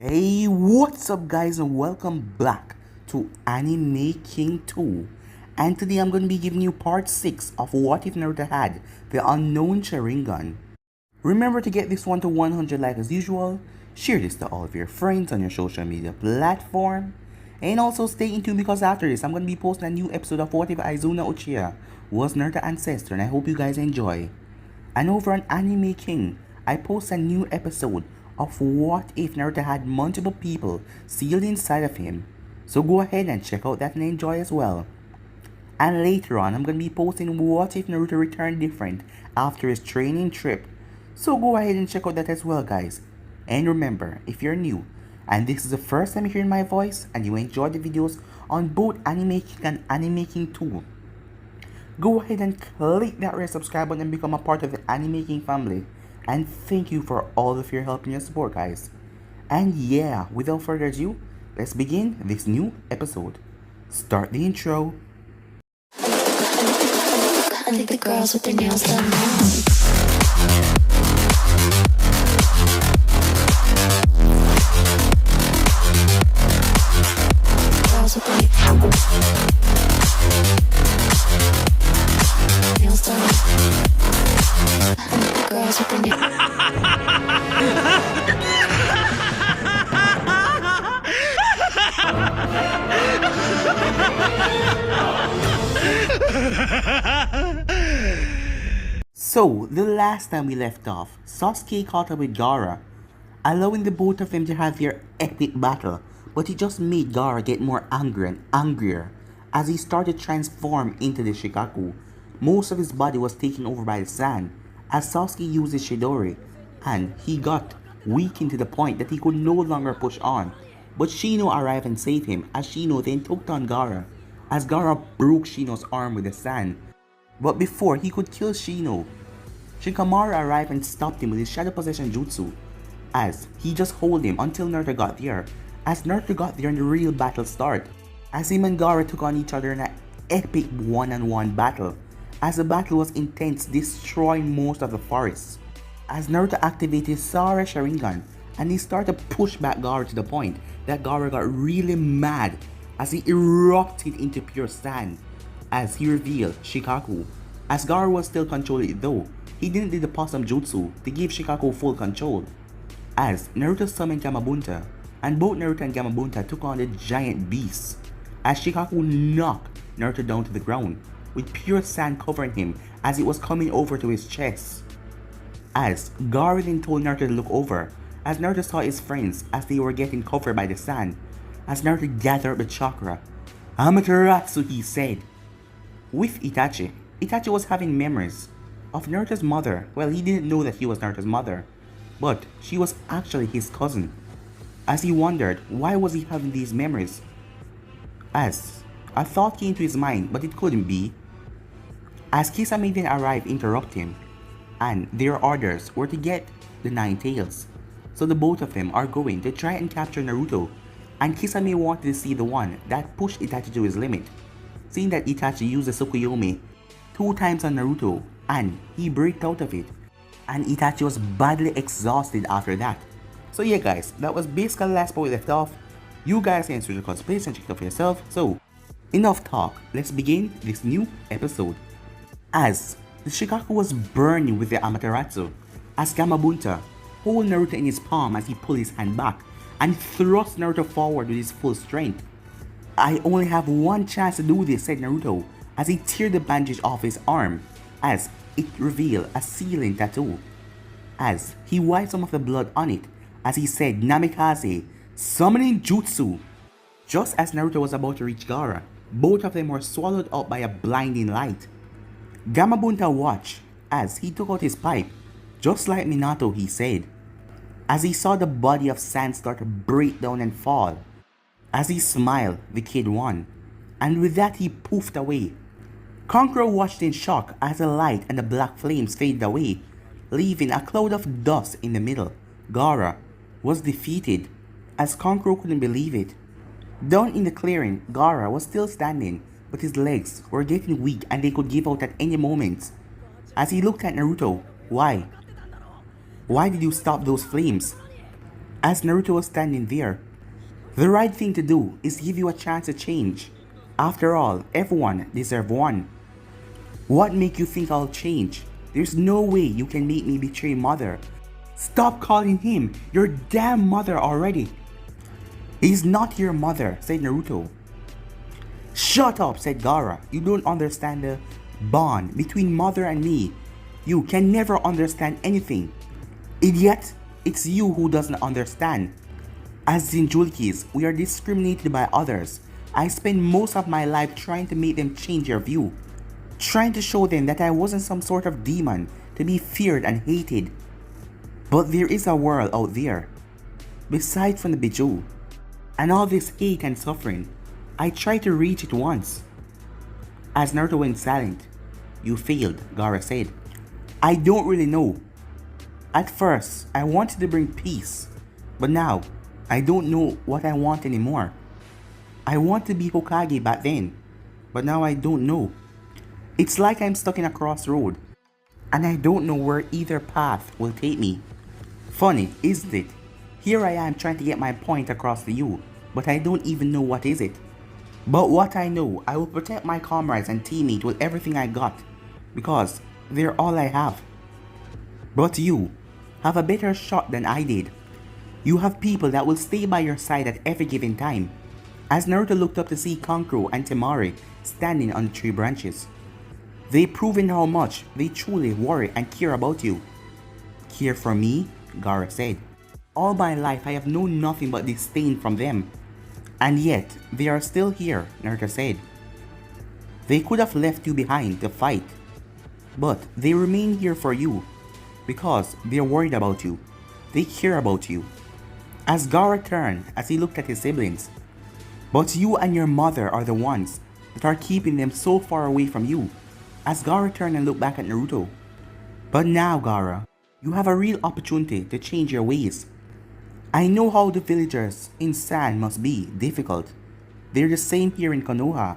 Hey, what's up guys and welcome back to Anime King 2. And today I'm going to be giving you part 6 of What If Naruto Had the Unknown Sharingan. Remember to get this one to 100 likes as usual, share this to all of your friends on your social media platform, and also stay in tune because after this I'm going to be posting a new episode of What If Aizuna Uchiha was Naruto's ancestor, and I hope you guys enjoy. And over on Anime King, I post a new episode of What If Naruto had multiple people sealed inside of him. So go ahead and check out that and enjoy as well. And later on, I'm going to be posting What If Naruto returned different after his training trip. So go ahead and check out that as well, guys. And remember, if you're new and this is the first time you're hearing my voice and you enjoy the videos on both Anime King and Anime King 2, go ahead and click that red subscribe button and become a part of the Anime King family. And thank you for all of your help and your support, guys. And yeah, without further ado, let's begin this new episode. Start the intro. I think the girls with their nails done now. Girls with their nails done. I think the girls with their nails. So, the last time we left off, Sasuke caught up with Gaara, allowing the both of them to have their epic battle, but it just made Gaara get more angry and angrier as he started to transform into the Shikaku. Most of his body was taken over by the sand as Sasuke used his Chidori, and he got weakened to the point that he could no longer push on. But Shino arrived and saved him as Shino then took on Gaara, as Gaara broke Shino's arm with the sand. But before he could kill Shino, Shikamaru arrived and stopped him with his Shadow Possession Jutsu, as he just held him until Naruto got there. As Naruto got there and the real battle started, as him and Gaara took on each other in an epic one-on-one battle, as the battle was intense, destroying most of the forest. As Naruto activated Sara Sharingan and he started to push back Gaara to the point that Gaara got really mad as he erupted into pure sand, as he revealed Shikaku. As Gaara was still controlling it though, he didn't do the possum jutsu to give Shikaku full control. As Naruto summoned Gamabunta, and both Naruto and Gamabunta took on the giant beast, as Shikaku knocked Naruto down to the ground, with pure sand covering him as it was coming over to his chest. As Gaara then told Naruto to look over, as Naruto saw his friends as they were getting covered by the sand, as Naruto gathered up the chakra. Amaterasu, he said. With Itachi, Itachi was having memories of Naruto's mother. Well, he didn't know that he was Naruto's mother, but she was actually his cousin. As he wondered why was he having these memories, as a thought came to his mind, but it couldn't be. As Kisame then arrived, interrupt him, and their orders were to get the 9 tails. So the both of them are going to try and capture Naruto, and Kisame wanted to see the one that pushed Itachi to his limit, seeing that Itachi used the Tsukuyomi 2 times on Naruto and he breaked out of it, and Itachi was badly exhausted after that. So yeah guys, that was basically the last part we left off. You guys can search the cosplays and check it out for yourself. So enough talk, let's begin this new episode. As the Shikaku was burning with the Amaterasu, as Gamabunta hold Naruto in his palm as he pulled his hand back and thrust Naruto forward with his full strength. I only have one chance to do this, said Naruto, as he teared the bandage off his arm, as it revealed a sealing tattoo. As he wiped some of the blood on it, as he said Namikaze, summoning jutsu. Just as Naruto was about to reach Gaara, both of them were swallowed up by a blinding light. Gamabunta watched as he took out his pipe, just like Minato, he said, as he saw the body of sand start to break down and fall. As he smiled, the kid won, and with that he poofed away. Kankuro watched in shock as the light and the black flames faded away, leaving a cloud of dust in the middle. Gaara was defeated, as Kankuro couldn't believe it. Down in the clearing, Gaara was still standing, but his legs were getting weak and they could give out at any moment. As he looked at Naruto, why? Why did you stop those flames? as Naruto was standing there. The right thing to do is give you a chance to change. After all, everyone deserves one. What make you think I'll change? There's no way you can make me betray mother. Stop calling him your damn mother already. He's not your mother, said Naruto. Shut up, said Gaara. You don't understand the bond between mother and me. You can never understand anything. Idiot, it's you who doesn't understand. As Jinchurikis, we are discriminated by others. I spend most of my life trying to make them change their view. Trying to show them that I wasn't some sort of demon to be feared and hated. But there is a world out there, besides from the Bijou. And all this hate and suffering, I tried to reach it once. As Naruto went silent, you failed, Gaara said. I don't really know. At first, I wanted to bring peace, but now, I don't know what I want anymore. I want to be Hokage back then, but now I don't know. It's like I'm stuck in a crossroad, and I don't know where either path will take me. Funny, isn't it? Here I am trying to get my point across to you, but I don't even know what is it. But what I know, I will protect my comrades and teammates with everything I got, because they're all I have. But you have a better shot than I did. You have people that will stay by your side at every given time. As Naruto looked up to see Kankuro and Temari standing on the tree branches. They've proven how much they truly worry and care about you. Care for me? Gaara said. All my life I have known nothing but disdain from them. And yet, they are still here, Naruto said. They could have left you behind to fight. But they remain here for you. Because they're worried about you. They care about you. As Gaara turned as he looked at his siblings. But you and your mother are the ones that are keeping them so far away from you. As Gaara turned and looked back at Naruto. But now, Gaara, you have a real opportunity to change your ways. I know how the villagers in Sand must be difficult. They're the same here in Konoha.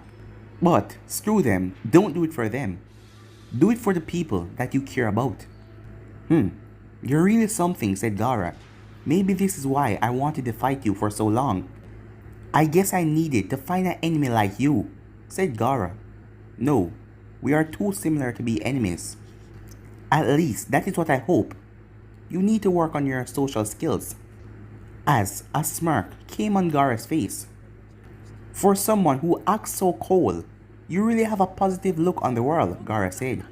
But screw them, don't do it for them. Do it for the people that you care about. You're really something, said Gaara. Maybe this is why I wanted to fight you for so long. I guess I needed to find an enemy like you, said Gaara. No, we are too similar to be enemies. At least that is what I hope. You need to work on your social skills. As a smirk came on Gaara's face. For someone who acts so cold, you really have a positive look on the world, Gaara said.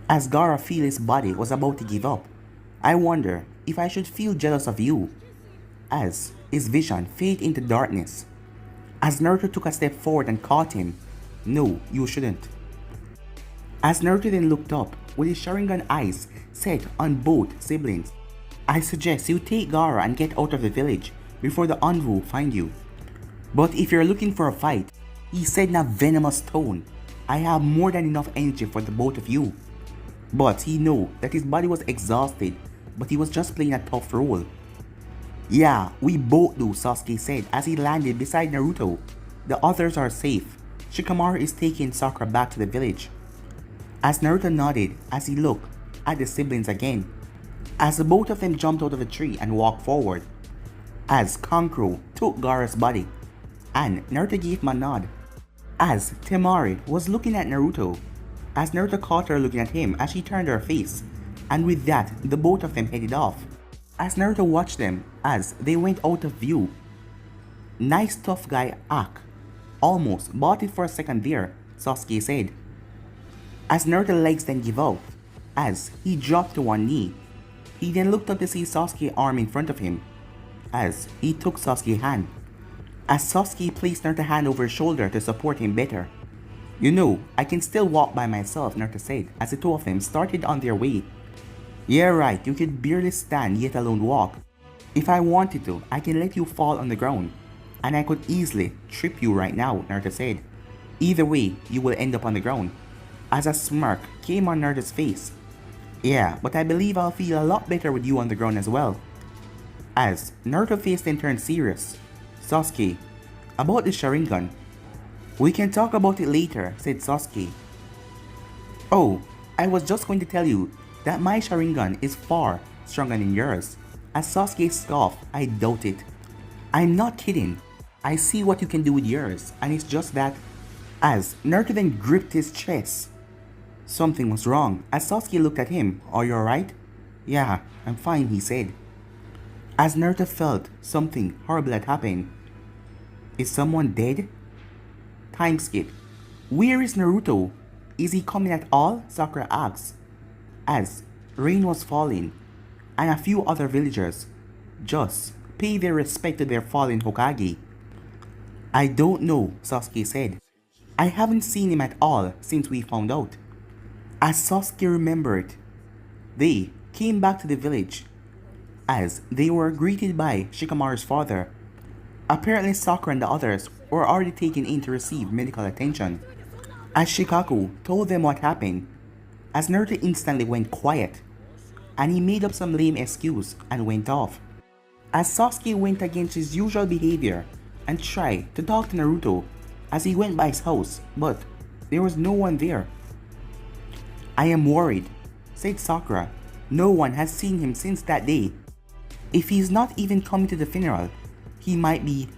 As Gaara felt his body was about to give up. I wonder if I should feel jealous of you. As his vision faded into darkness. As Naruto took a step forward and caught him. No, you shouldn't. As Naruto then looked up with his Sharingan eyes set on both siblings. I suggest you take Gaara and get out of the village before the Anvu find you. But if you're looking for a fight, he said in a venomous tone, I have more than enough energy for the both of you. But he knew that his body was exhausted, but he was just playing a tough role. Yeah, we both do, Sasuke said as he landed beside Naruto. The others are safe. Shikamaru is taking Sakura back to the village. As Naruto nodded as he looked at the siblings again. As the both of them jumped out of the tree and walked forward. As Kankuro took Gaara's body. And Naruto gave him a nod. As Temari was looking at Naruto. As Naruto caught her looking at him as she turned her face. And with that, the both of them headed off. As Naruto watched them as they went out of view. Nice tough guy Ak. Almost bought it for a second there, Sasuke said. As Naruto's legs then gave out. As he dropped to one knee. He then looked up to see Sasuke's arm in front of him. As he took Sasuke's hand. As Sasuke placed Naruto's hand over his shoulder to support him better. You know, I can still walk by myself, Naruto said as the two of them started on their way. Yeah right, you could barely stand yet alone walk. If I wanted to, I can let you fall on the ground. And I could easily trip you right now, Naruto said. Either way, you will end up on the ground. As a smirk came on Naruto's face. Yeah, but I believe I'll feel a lot better with you on the ground as well. As Naruto's face then turned serious. Sasuke, about the Sharingan. We can talk about it later, said Sasuke. Oh, I was just going to tell you that my Sharingan is far stronger than yours. As Sasuke scoffed, I doubt it. I'm not kidding. I see what you can do with yours, and it's just that. As Naruto then gripped his chest. Something was wrong. As Sasuke looked at him, are you alright? Yeah, I'm fine, he said. As Naruto felt something horrible had happened. Is someone dead? Time skip. Where is Naruto? Is he coming at all? Sakura asked. As rain was falling, and a few other villagers just pay their respect to their fallen Hokage. I don't know, Sasuke said. I haven't seen him at all since we found out. As Sasuke remembered, they came back to the village as they were greeted by Shikamaru's father. Apparently Sakura and the others were already taken in to receive medical attention. As Shikaku told them what happened, as Naruto instantly went quiet, and he made up some lame excuse and went off. As Sasuke went against his usual behavior and tried to talk to Naruto as he went by his house, but there was no one there. I am worried, said Sakura. No one has seen him since that day. If he's not even coming to the funeral, he might be.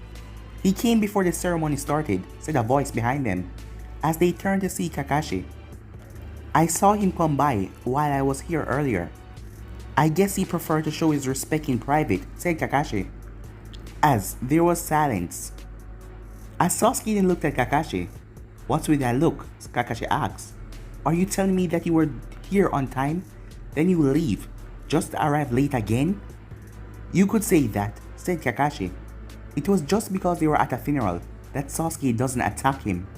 He came before the ceremony started, said a voice behind them, as they turned to see Kakashi. I saw him come by while I was here earlier. I guess he preferred to show his respect in private, said Kakashi. As there was silence. As Sasuke then looked at Kakashi. What's with that look? Kakashi asked. Are you telling me that you were here on time? Then you leave, just to arrive late again? You could say that, said Kakashi. It was just because they were at a funeral that Sasuke doesn't attack him.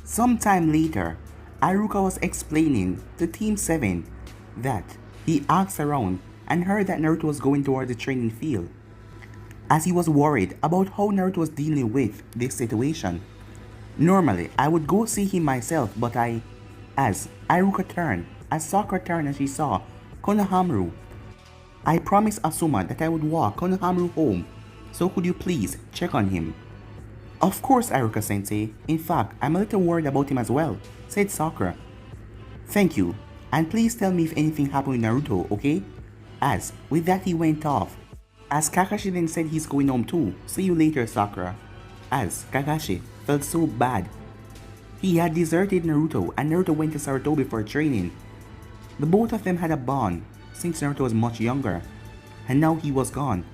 Sometime later, Iruka was explaining to Team 7 that he asked around and heard that Naruto was going toward the training field, as he was worried about how Naruto was dealing with this situation. Normally, I would go see him myself, but as Iruka turned, as Sakura turned and she saw Konohamaru, I promised Asuma that I would walk Konohamaru home, so could you please check on him? Of course, Iruka-sensei. In fact, I'm a little worried about him as well, said Sakura. Thank you, and please tell me if anything happened with Naruto, okay? As with that he went off. As Kakashi then said he's going home too. See you later, Sakura. As Kakashi felt so bad. He had deserted Naruto and Naruto went to Sarutobi for training. The both of them had a bond since Naruto was much younger, and now he was gone.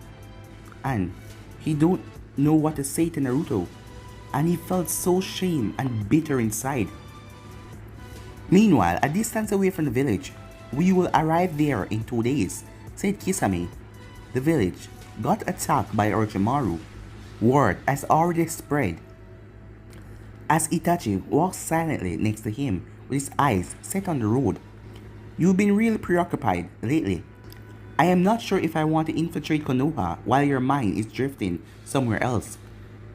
And he don't know what to say to Naruto, and he felt so shame and bitter inside. Meanwhile, a distance away from the village, we will arrive there in 2 days, said Kisame. The village got attacked by Orochimaru. Word has already spread. As Itachi walked silently next to him with his eyes set on the road. You've been really preoccupied lately. I am not sure if I want to infiltrate Konoha while your mind is drifting somewhere else.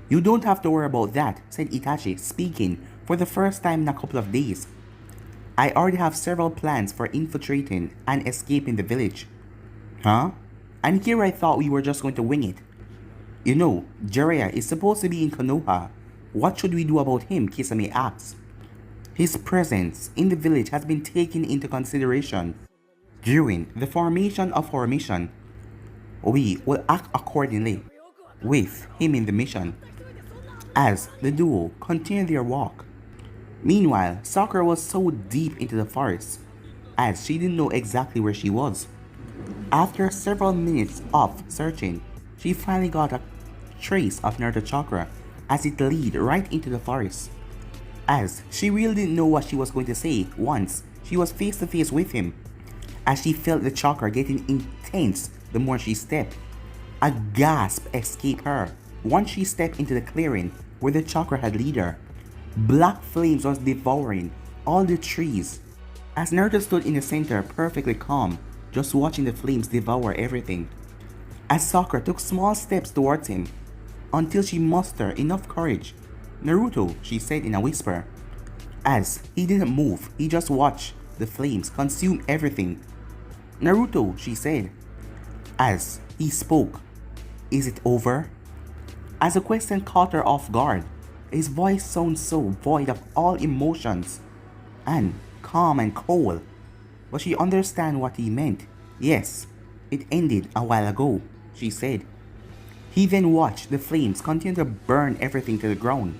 You don't have to worry about that, said Itachi, speaking for the first time in a couple of days. I already have several plans for infiltrating and escaping the village. Huh? And here I thought we were just going to wing it. You know, Jiraiya is supposed to be in Konoha. What should we do about him? Kisame asked. His presence in the village has been taken into consideration. During the formation of our mission, we will act accordingly with him in the mission. As the duo continued their walk. Meanwhile, Sakura was so deep into the forest as she didn't know exactly where she was. After several minutes of searching, she finally got a trace of Naruto chakra as it led right into the forest. As she really didn't know what she was going to say once she was face to face with him, as she felt the chakra getting intense the more she stepped. A gasp escaped her once she stepped into the clearing where the chakra had led her. Black flames was devouring all the trees. As Naruto stood in the center perfectly calm, just watching the flames devour everything. As Sakura took small steps towards him, until she mustered enough courage. Naruto, she said in a whisper. As he didn't move, he just watched the flames consume everything. Naruto, she said. As he spoke. Is it over? As a question caught her off guard, his voice sounded so void of all emotions and calm and cold. But she understood what he meant. Yes, it ended a while ago. she said. He then watched the flames continue to burn everything to the ground.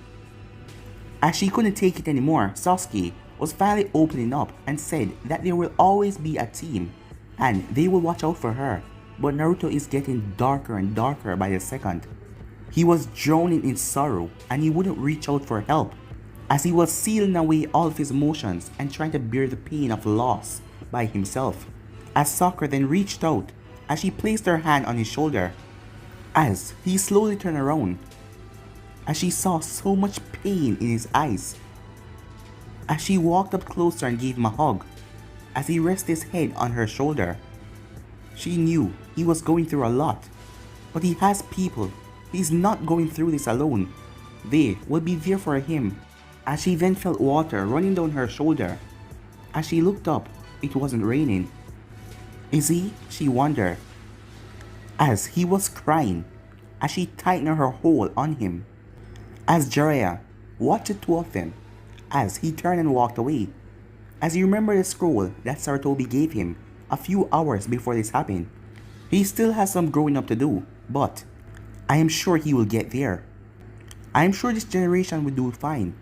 As she couldn't take it anymore, Sasuke was finally opening up and said that there will always be a team and they will watch out for her, but Naruto is getting darker and darker by the second. He was drowning in sorrow and he wouldn't reach out for help, as he was sealing away all of his emotions and trying to bear the pain of loss by himself. As Sakura then reached out as she placed her hand on his shoulder, as he slowly turned around, as she saw so much pain in his eyes. As she walked up closer and gave him a hug, as he rested his head on her shoulder. She knew he was going through a lot, but he has people. He's not going through this alone. They will be there for him. As she then felt water running down her shoulder. As she looked up, it wasn't raining. Is he? She wondered. As he was crying, as she tightened her hold on him. As Jiraiya watched the two of them, as he turned and walked away. As he remembered the scroll that Sarutobi gave him a few hours before this happened. He still has some growing up to do, but I am sure he will get there. I am sure this generation will do fine.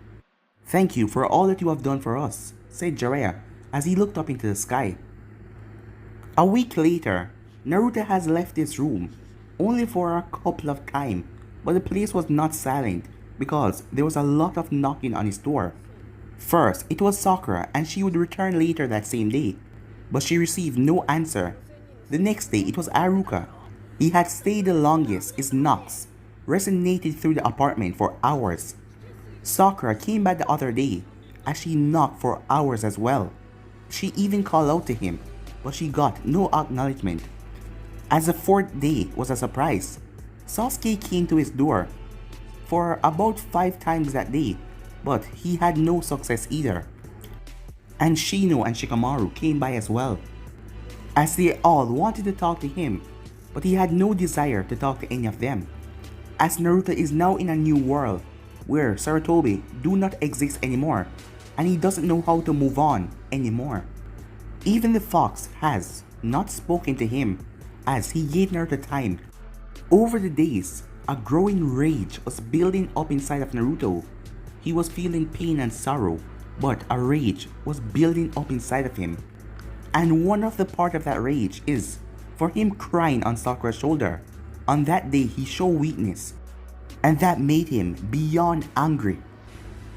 Thank you for all that you have done for us, said Jiraiya as he looked up into the sky. A week later, Naruto has left this room, only for a couple of time, but the place was not silent because there was a lot of knocking on his door. First, it was Sakura and she would return later that same day, but she received no answer. The next day, it was Aruka. He had stayed the longest. His knocks resonated through the apartment for hours. Sakura came back the other day as she knocked for hours as well. She even called out to him, but she got no acknowledgement. As the fourth day was a surprise, Sasuke came to his door for about 5 times that day, but he had no success either. And Shino and Shikamaru came by as well, as they all wanted to talk to him, but he had no desire to talk to any of them, as Naruto is now in a new world where Sarutobi do not exist anymore, and he doesn't know how to move on anymore. Even the fox has not spoken to him as he gave Naruto time. Over the days, a growing rage was building up inside of Naruto. He was feeling pain and sorrow, but a rage was building up inside of him. And one of the part of that rage is for him crying on Sakura's shoulder. On that day, he showed weakness, and that made him beyond angry.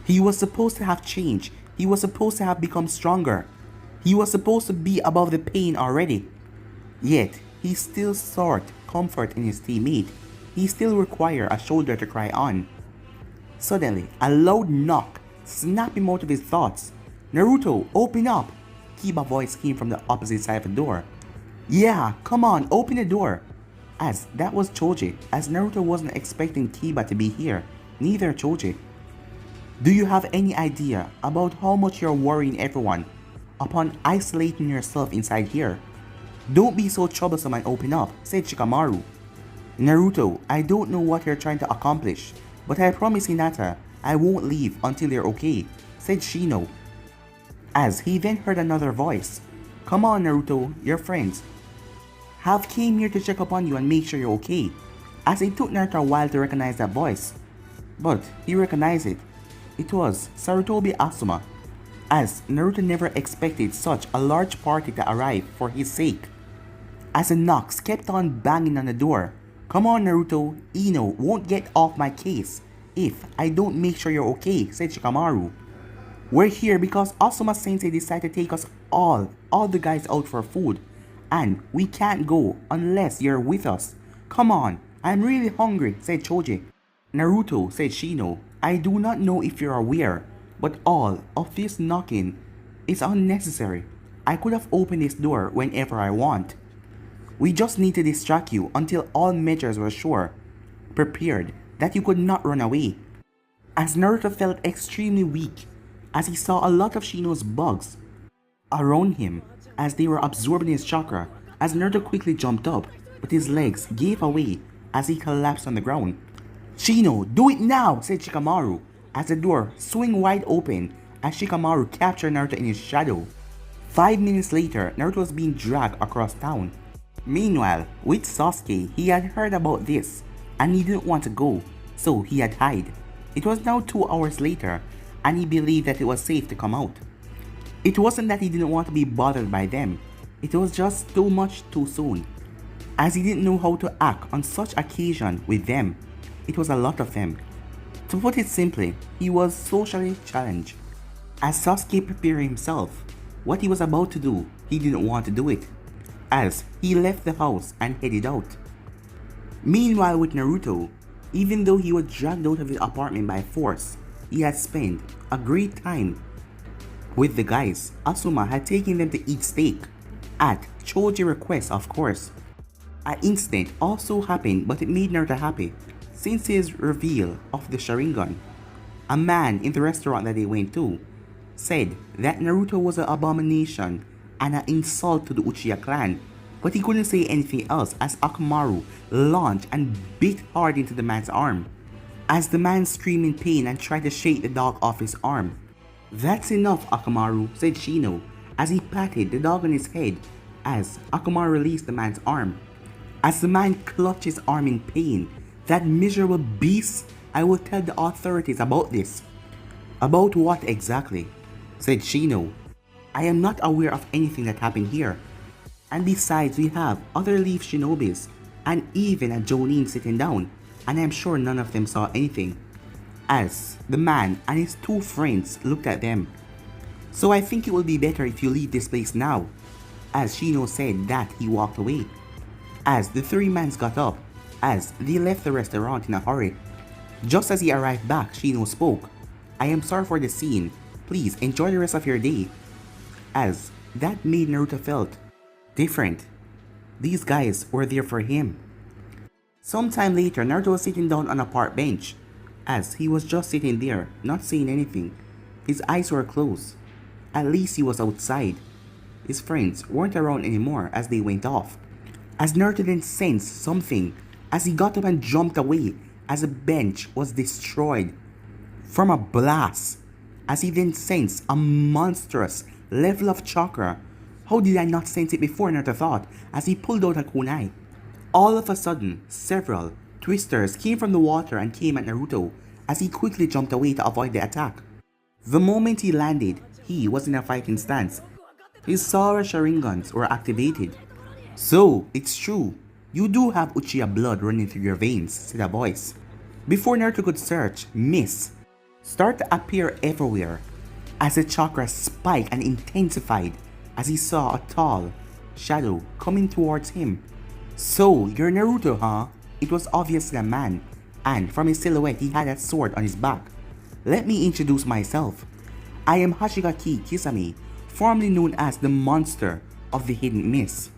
He was supposed to have changed. He was supposed to have become stronger. He was supposed to be above the pain already. Yet, he still sought comfort in his teammate. He still required a shoulder to cry on. Suddenly, a loud knock snapped him out of his thoughts. Naruto, open up! Kiba's voice came from the opposite side of the door. Yeah, come on, open the door. As that was Choji, as Naruto wasn't expecting Kiba to be here, neither Choji. Do you have any idea about how much you're worrying everyone upon isolating yourself inside here? Don't be so troublesome and open up, said Shikamaru. Naruto, I don't know what you're trying to accomplish, but I promise Hinata I won't leave until you're okay, said Shino. As he then heard another voice. Come on Naruto, your friends have came here to check upon you and make sure you're okay. As it took Naruto a while to recognize that voice, but he recognized it. It was Sarutobi Asuma, as Naruto never expected such a large party to arrive for his sake. As the knocks kept on banging on the door. Come on Naruto, Ino won't get off my case if I don't make sure you're okay, said Shikamaru. We're here because Asuma Sensei decided to take us all the guys out for food, and we can't go unless you're with us. Come on, I'm really hungry, said Choji. Naruto, said Shino, I do not know if you're aware, but all of this knocking is unnecessary. I could have opened this door whenever I want. We just need to distract you until all measures were sure, prepared, that you could not run away. As Naruto felt extremely weak, as he saw a lot of Shino's bugs around him as they were absorbing his chakra, as Naruto quickly jumped up, but his legs gave away as he collapsed on the ground. Shino, do it now, said Shikamaru, as the door swung wide open as Shikamaru captured Naruto in his shadow. 5 minutes later, Naruto was being dragged across town. Meanwhile, with Sasuke, he had heard about this and he didn't want to go, so he had hid. It was now 2 hours later and he believed that it was safe to come out. It wasn't that he didn't want to be bothered by them, it was just too much too soon, as he didn't know how to act on such occasion with them. It was a lot of them. To put it simply, he was socially challenged. As Sasuke prepared himself, what he was about to do, he didn't want to do it, as he left the house and headed out. Meanwhile with Naruto, even though he was dragged out of his apartment by force, he had spent a great time with the guys. Asuma had taken them to eat steak, at Choji's request of course. An incident also happened but it made Naruto happy, since his reveal of the Sharingan. A man in the restaurant that they went to said that Naruto was an abomination and an insult to the Uchiha clan, but he couldn't say anything else as Akamaru launched and bit hard into the man's arm, as the man screamed in pain and tried to shake the dog off his arm. "That's enough, Akamaru," said Shino as he patted the dog on his head as Akamaru released the man's arm. As the man clutched his arm in pain, "That miserable beast, I will tell the authorities about this." "About what exactly?" said Shino. "I am not aware of anything that happened here. And besides, we have other Leaf Shinobis and even a Jonin sitting down, and I am sure none of them saw anything." As the man and his 2 friends looked at them. "So I think it will be better if you leave this place now." As Shino said that, he walked away. As the 3 men got up, as they left the restaurant in a hurry. Just as he arrived back, Shino spoke. "I am sorry for the scene. Please enjoy the rest of your day." As that made Naruto felt different. These guys were there for him. Sometime later, Naruto was sitting down on a park bench. As he was just sitting there, not saying anything. His eyes were closed. At least he was outside. His friends weren't around anymore as they went off. As Naruto then sensed something as he got up and jumped away as the bench was destroyed from a blast. As he then sensed a monstrous level of chakra. How did I not sense it before, Naruto thought as he pulled out a kunai. All of a sudden, several twisters came from the water and came at Naruto as he quickly jumped away to avoid the attack. The moment he landed, he was in a fighting stance. His Sora Sharingans were activated. "So, it's true. You do have Uchiha blood running through your veins," said a voice. Before Naruto could search, mists start to appear everywhere as the chakra spiked and intensified as he saw a tall shadow coming towards him. "So, you're Naruto, huh?" It was obviously a man, and from his silhouette he had a sword on his back. "Let me introduce myself. I am Hashigaki Kisame, formerly known as the Monster of the Hidden Mist."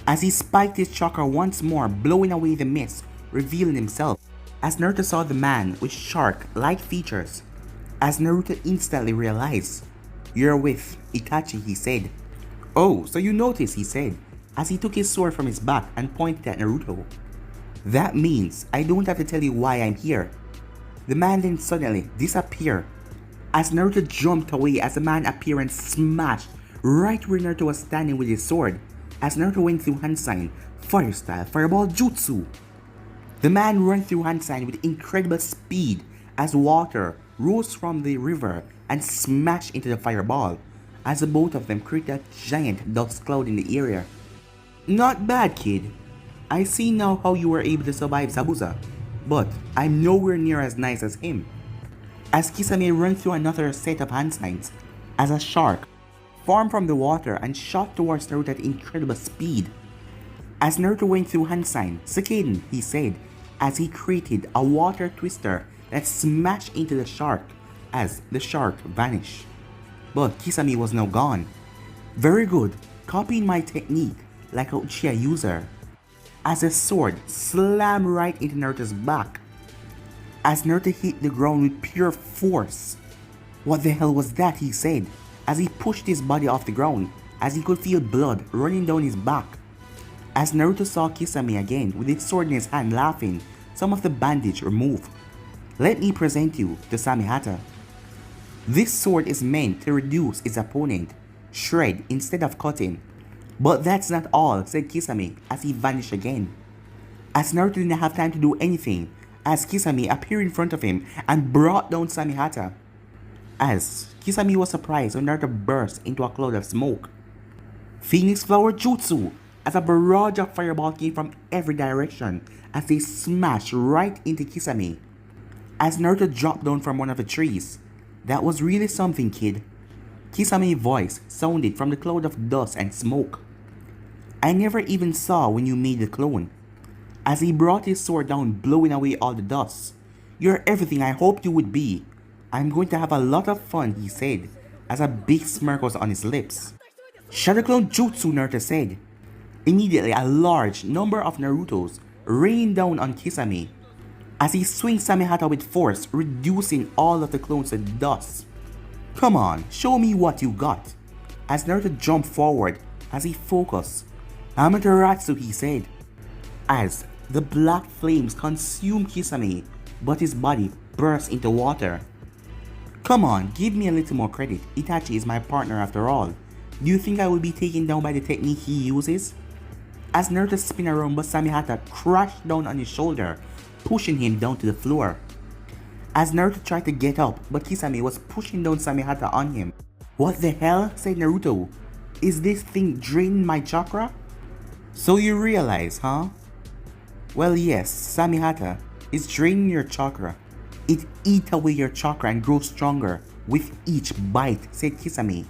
As he spiked his chakra once more, blowing away the mist, revealing himself, as Naruto saw the man with shark-like features. As Naruto instantly realized, "You're with Itachi," he said. "Oh, so you noticed," he said, as he took his sword from his back and pointed at Naruto. "That means I don't have to tell you why I'm here." The man then suddenly disappeared as Naruto jumped away as the man appeared and smashed right where Naruto was standing with his sword as Naruto went through hand sign, fire style, fireball jutsu. The man ran through hand sign with incredible speed as water rose from the river and smashed into the fireball as the both of them created a giant dust cloud in the area. "Not bad, kid. I see now how you were able to survive Zabuza, but I'm nowhere near as nice as him." As Kisame ran through another set of hand signs, as a shark formed from the water and shot towards Naruto at incredible speed. As Naruto went through hand sign, "Sakaden," he said, as he created a water twister that smashed into the shark as the shark vanished. But Kisame was now gone. "Very good, copying my technique like a Uchiha user." As a sword slammed right into Naruto's back, as Naruto hit the ground with pure force. "What the hell was that?" he said, as he pushed his body off the ground, as he could feel blood running down his back. As Naruto saw Kisame again with his sword in his hand laughing, some of the bandage removed. "Let me present you to Samehata. This sword is meant to reduce its opponent, shred instead of cutting. But that's not all, said Kisame as he vanished again. As Naruto didn't have time to do anything, as Kisame appeared in front of him and brought down Samihata. As Kisame was surprised when Naruto burst into a cloud of smoke. Phoenix Flower Jutsu, as a barrage of fireball came from every direction as they smashed right into Kisame. As Naruto dropped down from one of the trees. That was really something, kid. Kisame's voice sounded from the cloud of dust and smoke. I never even saw when you made the clone. As he brought his sword down, blowing away all the dust. You're everything I hoped you would be. I'm going to have a lot of fun, he said, as a big smirk was on his lips. Shadow Clone Jutsu, Naruto said. Immediately, a large number of Narutos rained down on Kisame as he swings Samihata with force, reducing all of the clones to dust. Come on, show me what you got. As Naruto jumped forward as he focused. Amaterasu, he said. As the black flames consumed Kisame, but his body burst into water. Come on, give me a little more credit. Itachi is my partner after all. Do you think I will be taken down by the technique he uses? As Naruto spun around, but Samihata crashed down on his shoulder, pushing him down to the floor. As Naruto tried to get up, but Kisame was pushing down Samihata on him. What the hell? Said Naruto. Is this thing draining my chakra? So you realize, huh? Well, yes, Samihata is draining your chakra. It eats away your chakra and grows stronger with each bite, said Kisame.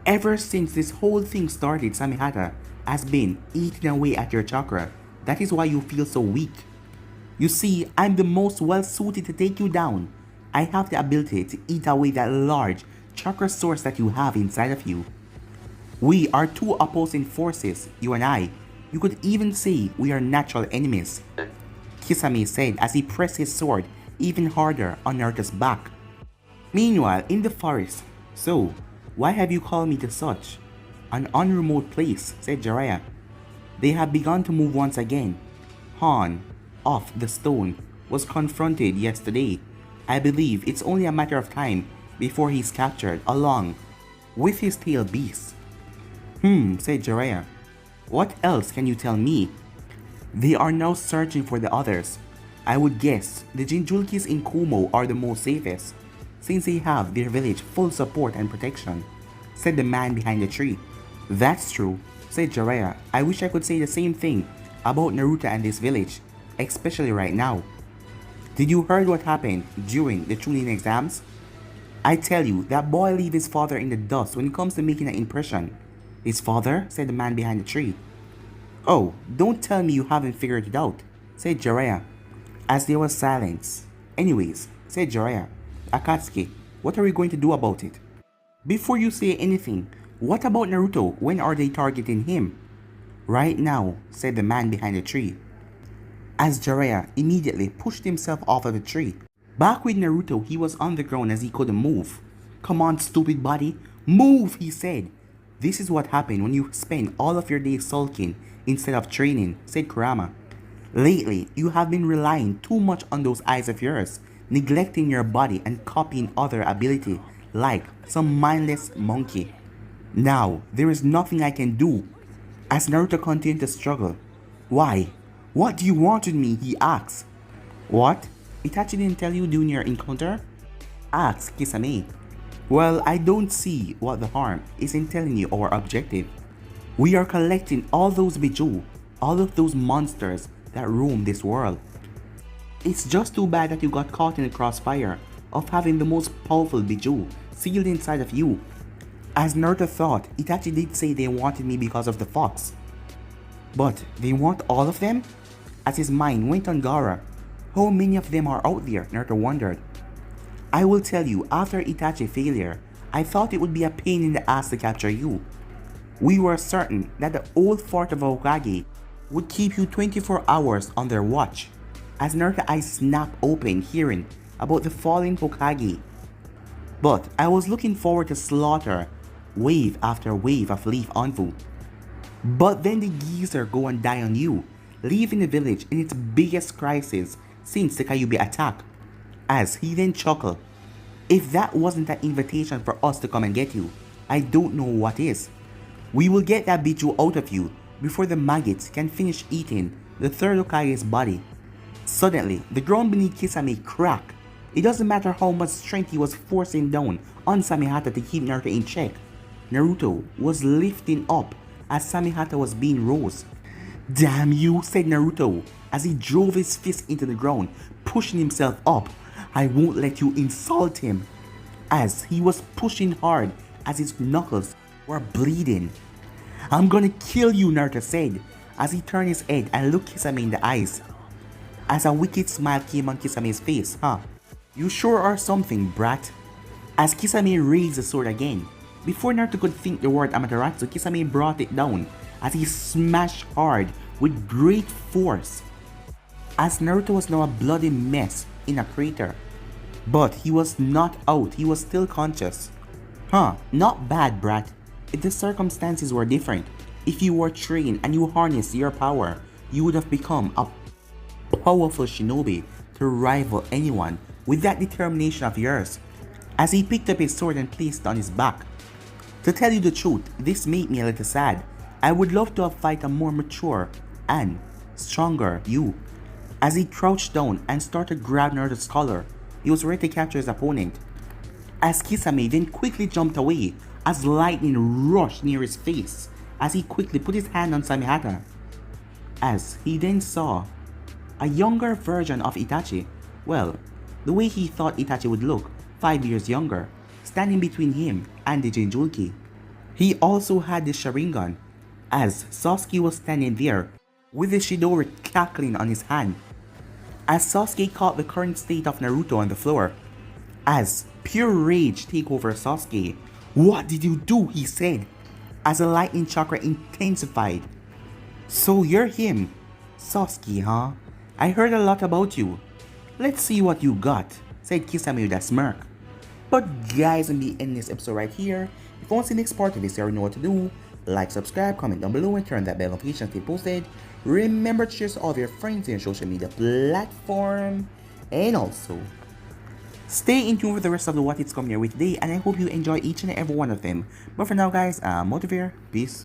Ever since this whole thing started, Samihata has been eating away at your chakra. That is why you feel so weak. You see, I'm the most well suited to take you down. I have the ability to eat away that large chakra source that you have inside of you. We are two opposing forces, you and I. You could even say we are natural enemies, Kisame said as he pressed his sword even harder on Naruto's back. Meanwhile, in the forest, so, why have you called me to such an unremote place, said Jiraiya. They have begun to move once again. Han, of the stone, was confronted yesterday. I believe it's only a matter of time before he's captured along with his tail beast. Said Jiraiya. What else can you tell me? They are now searching for the others. I would guess the Jinchurikis in Kumo are the most safest, since they have their village full support and protection, said the man behind the tree. That's true, said Jiraiya. I wish I could say the same thing about Naruto and this village, especially right now. Did you heard what happened during the Chunin exams? I tell you, that boy leave his father in the dust when it comes to making an impression. His father? Said the man behind the tree. Oh, don't tell me you haven't figured it out, said Jiraiya, as there was silence. Anyways, said Jiraiya, Akatsuki, what are we going to do about it? Before you say anything, what about Naruto? When are they targeting him? Right now, said the man behind the tree, as Jiraiya immediately pushed himself off of the tree. Back with Naruto, he was on the ground as he couldn't move. Come on, stupid body, move, he said. This is what happened when you spend all of your days sulking instead of training, said Kurama. Lately, you have been relying too much on those eyes of yours, neglecting your body and copying other ability like some mindless monkey. Now, there is nothing I can do. As Naruto continued to struggle. Why? What do you want with me? He asked. What? Itachi didn't tell you during your encounter? Asked Kisame. Well, I don't see what the harm is in telling you our objective. We are collecting all those Biju, all of those monsters that roam this world. It's just too bad that you got caught in the crossfire of having the most powerful Biju sealed inside of you. As Naruto thought, Itachi did say they wanted me because of the fox. But they want all of them? As his mind went on Gaara, how many of them are out there? Naruto wondered. I will tell you, after Itachi's failure, I thought it would be a pain in the ass to capture you. We were certain that the old fort of Hokage would keep you 24 hours on their watch. As Naruto's eyes snapped open hearing about the fallen Hokage. But I was looking forward to slaughter wave after wave of Leaf Anfu. But then the geezer go and die on you, leaving the village in its biggest crisis since the Kyuubi attack. As he then chuckled, if that wasn't an invitation for us to come and get you, I don't know what is. We will get that Bichu out of you before the maggots can finish eating the third Hokage's body. Suddenly, the ground beneath Kisame cracked. It doesn't matter how much strength he was forcing down on Samehata to keep Naruto in check. Naruto was lifting up as Samehata was being rose. "Damn you," said Naruto as he drove his fist into the ground, pushing himself up. "I won't let you insult him." As he was pushing hard as his knuckles were bleeding. "I'm gonna kill you," Naruto said as he turned his head and looked Kisame in the eyes. As a wicked smile came on Kisame's face. "You sure are something, brat." As Kisame raised the sword again, before Naruto could think the word Amaterasu, Kisame brought it down as he smashed hard with great force. As Naruto was now a bloody mess in a crater. But he was not out, he was still conscious. Not bad, brat. If the circumstances were different, if you were trained and you harnessed your power, you would have become a powerful shinobi to rival anyone with that determination of yours. As he picked up his sword and placed it on his back. To tell you the truth, this made me a little sad. I would love to have fight a more mature and stronger you. As he crouched down and started to grab Naruto's collar, he was ready to capture his opponent. As Kisame then quickly jumped away as lightning rushed near his face as he quickly put his hand on Samehata. As he then saw a younger version of Itachi, well, the way he thought Itachi would look, 5 years younger, standing between him and the Jinchuriki. He also had the Sharingan, as Sasuke was standing there with the Chidori cackling on his hand. As Sasuke caught the current state of Naruto on the floor, as pure rage take over Sasuke. "What did you do?" he said, as the lightning chakra intensified. "So you're him, Sasuke, huh? I heard a lot about you. Let's see what you got," said Kisame with a smirk. But guys, I'm the end of this episode right here. If you want to see the next part of this, you already know what to do. Like, subscribe, comment down below, and turn that bell notification to be posted. Remember to share to all of your friends in your social media platform. And also, stay in tune with the rest of the what it's coming your way today, and I hope you enjoy each and every one of them. But for now guys, I'm out of here. Peace.